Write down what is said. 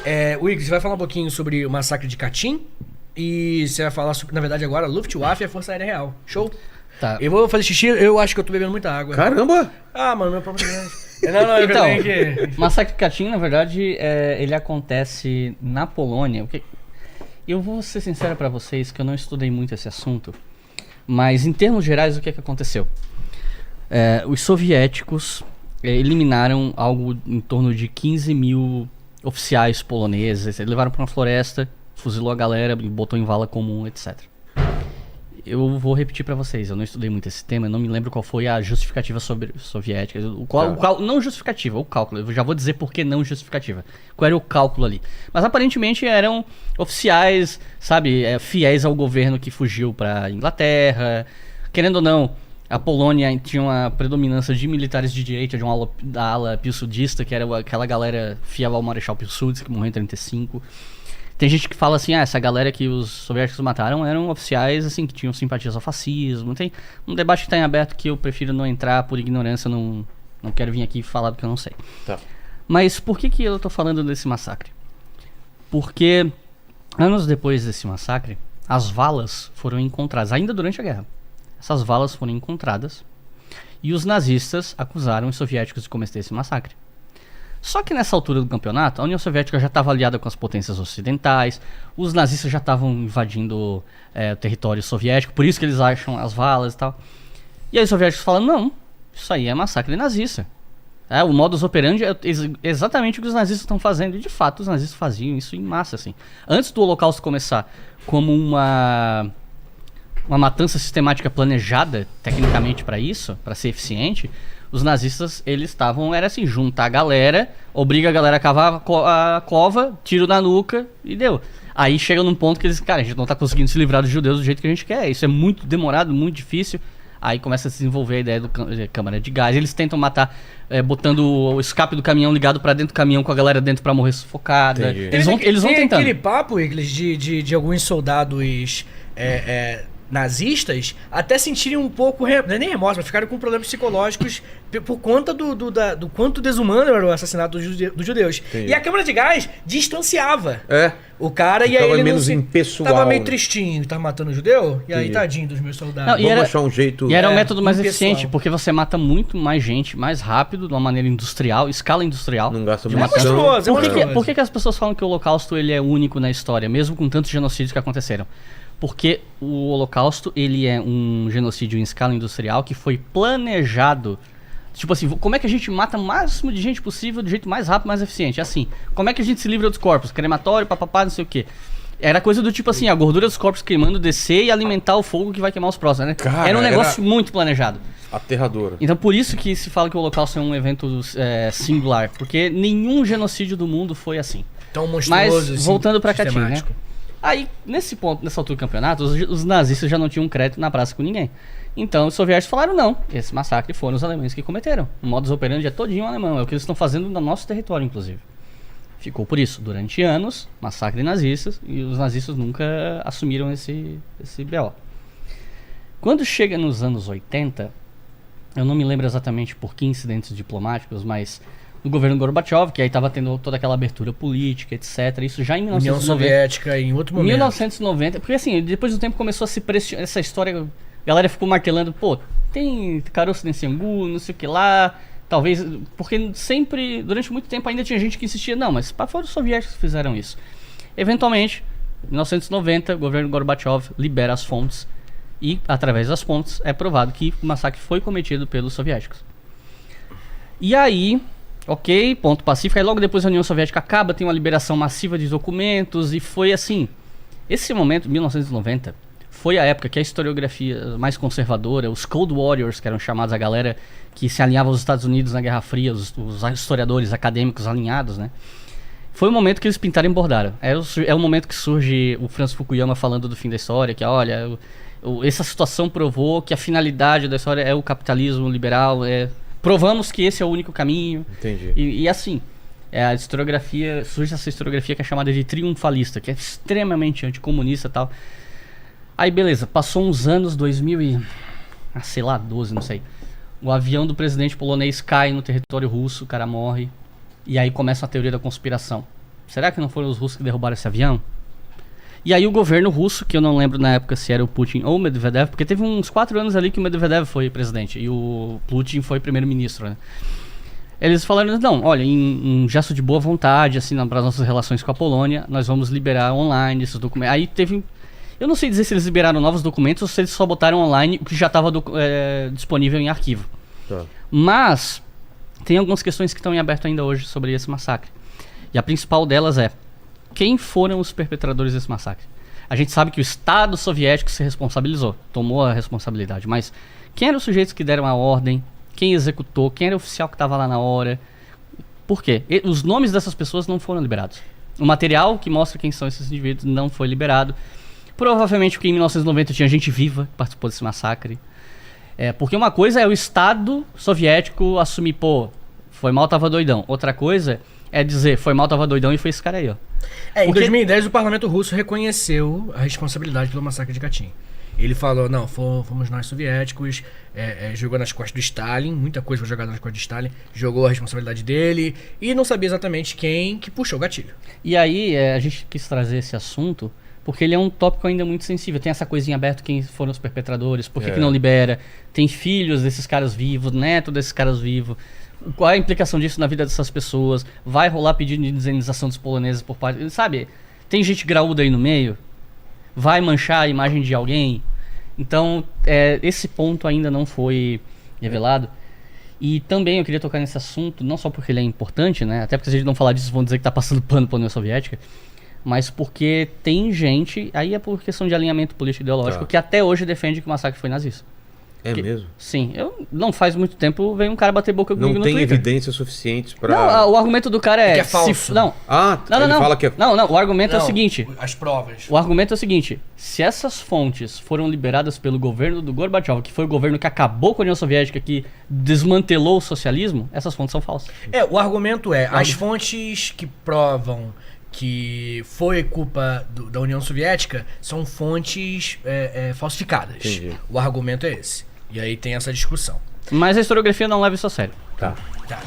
Igor, você vai falar um pouquinho sobre o massacre de Katyn e você vai falar sobre, na verdade agora, Luftwaffe e a Força Aérea Real. Show? Tá. Eu vou fazer xixi, eu acho que eu tô bebendo muita água. Caramba! Mano, meu problema é grande. Não, Então, eu tenho que... Massacre de Katyn, na verdade, ele acontece na Polônia. Eu vou ser sincero pra vocês que eu não estudei muito esse assunto, mas em termos gerais, o que aconteceu? Os soviéticos eliminaram algo em torno de 15 mil oficiais poloneses. Eles levaram pra uma floresta, fuzilou a galera, botou em vala comum, etc. Eu vou repetir pra vocês, eu não estudei muito esse tema, eu não me lembro qual foi a justificativa soviética. Não justificativa, o cálculo. Eu já vou dizer por que não justificativa. Qual era o cálculo ali. Mas aparentemente eram oficiais, sabe, fiéis ao governo que fugiu pra Inglaterra. Querendo ou não, a Polônia tinha uma predominância de militares de direita, da ala pilsudista, que era aquela galera fiel ao Marechal Pilsudski, que morreu em 1935. Tem gente que fala assim, essa galera que os soviéticos mataram eram oficiais, assim, que tinham simpatias ao fascismo. Tem um debate que está em aberto que eu prefiro não entrar por ignorância, não quero vir aqui falar do que eu não sei. Tá. Mas por que eu tô falando desse massacre? Porque anos depois desse massacre, as valas foram encontradas, ainda durante a guerra. Essas valas foram encontradas e os nazistas acusaram os soviéticos de cometer esse massacre. Só que nessa altura do campeonato, a União Soviética já estava aliada com as potências ocidentais, os nazistas já estavam invadindo o território soviético, por isso que eles acham as valas e tal. E aí os soviéticos falam, não, isso aí é massacre nazista. O modus operandi é exatamente o que os nazistas estão fazendo, e de fato os nazistas faziam isso em massa, assim. Antes do Holocausto começar como uma matança sistemática planejada, tecnicamente para isso, para ser eficiente, os nazistas, eles estavam, era assim, juntar a galera, obriga a galera a cavar a cova, tiro na nuca e deu. Aí chega num ponto que eles, cara, a gente não tá conseguindo se livrar dos judeus do jeito que a gente quer. Isso é muito demorado, muito difícil. Aí começa a se desenvolver a ideia de câmara de gás. Eles tentam matar, botando o escape do caminhão ligado pra dentro do caminhão com a galera dentro pra morrer sufocada. Eles vão tentando. Tem aquele papo, Igles, de alguns soldados nazistas até sentirem um pouco, não é nem remorso, mas ficaram com problemas psicológicos por conta do quanto desumano era o assassinato dos judeus. Entendi. E a câmara de gás distanciava o cara, ficava e aí ele menos impessoal, tava meio tristinho, tava matando o judeu, e aí tadinho dos meus soldados. Vamos achar um jeito... E era o método mais impessoal. eficiente, porque você mata muito mais gente, mais rápido, de uma maneira industrial, escala industrial. Não gasta É munição. monstruoso, Por que as pessoas falam que o Holocausto ele é único na história, mesmo com tantos genocídios que aconteceram? Porque o Holocausto, ele é um genocídio em escala industrial que foi planejado. Tipo assim, como é que a gente mata o máximo de gente possível do jeito mais rápido, mais eficiente? Assim, como é que a gente se livra dos corpos? Crematório, papapá, não sei o quê. Era coisa do tipo assim, a gordura dos corpos queimando, descer e alimentar o fogo que vai queimar os próximos, né? Cara, era um negócio muito planejado. Aterradora. Então por isso que se fala que o Holocausto é um evento singular. Porque nenhum genocídio do mundo foi assim. Tão monstruoso. Mas, voltando pra Katyn, né? sistemático. Aí, nessa altura do campeonato, os nazistas já não tinham crédito na praça com ninguém. Então, os soviéticos falaram não. Esse massacre foram os alemães que cometeram. O modus operandi é todinho alemão. É o que eles estão fazendo no nosso território, inclusive. Ficou por isso. Durante anos, massacre nazistas. E os nazistas nunca assumiram esse BO. Quando chega nos anos 80, eu não me lembro exatamente por que incidentes diplomáticos, mas... do governo Gorbachev, que aí estava tendo toda aquela abertura política, etc. Isso já em 1990. União Soviética em outro momento. 1990, porque assim, depois do tempo começou a se pressionar, essa história, a galera ficou martelando, pô, tem caroço nesse angu, não sei o que lá, talvez, porque sempre, durante muito tempo ainda tinha gente que insistia, não, mas foram os soviéticos que fizeram isso. Eventualmente, em 1990, o governo Gorbachev libera as fontes e, através das fontes, é provado que o massacre foi cometido pelos soviéticos. E aí... ok, ponto pacífico. Aí logo depois a União Soviética acaba, tem uma liberação massiva de documentos e foi assim. Esse momento, 1990, foi a época que a historiografia mais conservadora, os Cold Warriors, que eram chamados a galera que se alinhava aos Estados Unidos na Guerra Fria, os historiadores acadêmicos alinhados, né? Foi o momento que eles pintaram e bordaram. É o momento que surge o Francis Fukuyama falando do fim da história, que olha, essa situação provou que a finalidade da história é o capitalismo liberal, provamos que esse é o único caminho. Entendi. E assim, a historiografia, surge essa historiografia que é chamada de triunfalista, que é extremamente anticomunista e tal. Aí beleza, passou uns anos, 2000 e... sei lá, 12, não sei. O avião do presidente polonês cai no território russo, o cara morre. E aí começa a teoria da conspiração. será que não foram os russos que derrubaram esse avião? E aí o governo russo, que eu não lembro na época se era o Putin ou o Medvedev, porque teve uns 4 anos ali que o Medvedev foi presidente e o Putin foi primeiro-ministro, né? Eles falaram, não, olha, em um gesto de boa vontade, assim, para nossas relações com a Polônia, nós vamos liberar online esses documentos. Aí teve... Eu não sei dizer se eles liberaram novos documentos ou se eles só botaram online o que já estava disponível em arquivo. Tá. Mas tem algumas questões que estão em aberto ainda hoje sobre esse massacre. E a principal delas é: quem foram os perpetradores desse massacre? A gente sabe que o Estado soviético se responsabilizou, tomou a responsabilidade, mas quem eram os sujeitos que deram a ordem? Quem executou? Quem era o oficial que estava lá na hora? Por quê? Os nomes dessas pessoas não foram liberados. O material que mostra quem são esses indivíduos não foi liberado. Provavelmente porque em 1990 tinha gente viva que participou desse massacre. Porque uma coisa é o Estado soviético assumir, pô, foi mal, tava doidão. Outra coisa é dizer, foi mal, tava doidão e foi esse cara aí, ó. Em 2010 o parlamento russo reconheceu a responsabilidade pelo massacre de Katyn. Ele falou, não, fomos nós soviéticos, jogou nas costas do Stalin, muita coisa foi jogada nas costas do Stalin, jogou a responsabilidade dele e não sabia exatamente quem que puxou o gatilho. E aí a gente quis trazer esse assunto porque ele é um tópico ainda muito sensível. Tem essa coisinha aberta, quem foram os perpetradores, por que não libera, tem filhos desses caras vivos, neto desses caras vivos. Qual é a implicação disso na vida dessas pessoas? Vai rolar pedido de indenização dos poloneses por parte... Sabe, tem gente graúda aí no meio? Vai manchar a imagem de alguém? Então, esse ponto ainda não foi revelado. E também eu queria tocar nesse assunto, não só porque ele é importante, né? Até porque se a gente não falar disso, vão dizer que tá passando pano pra União Soviética. Mas porque tem gente, aí é por questão de alinhamento político ideológico, que até hoje defende que o massacre foi nazista. Mesmo? Sim, não faz muito tempo veio um cara bater boca comigo no Twitter. Não tem evidências suficientes pra... Não, o argumento do cara que é falso. Não, ele fala que é... Não, o argumento é o seguinte... As provas. O argumento é o seguinte, se essas fontes foram liberadas pelo governo do Gorbachev, que foi o governo que acabou com a União Soviética, que desmantelou o socialismo, essas fontes são falsas. O argumento as fontes que provam que foi culpa da União Soviética são fontes falsificadas. Entendi. O argumento é esse. E aí tem essa discussão. Mas a historiografia não leva isso a sério. Tá. Tá.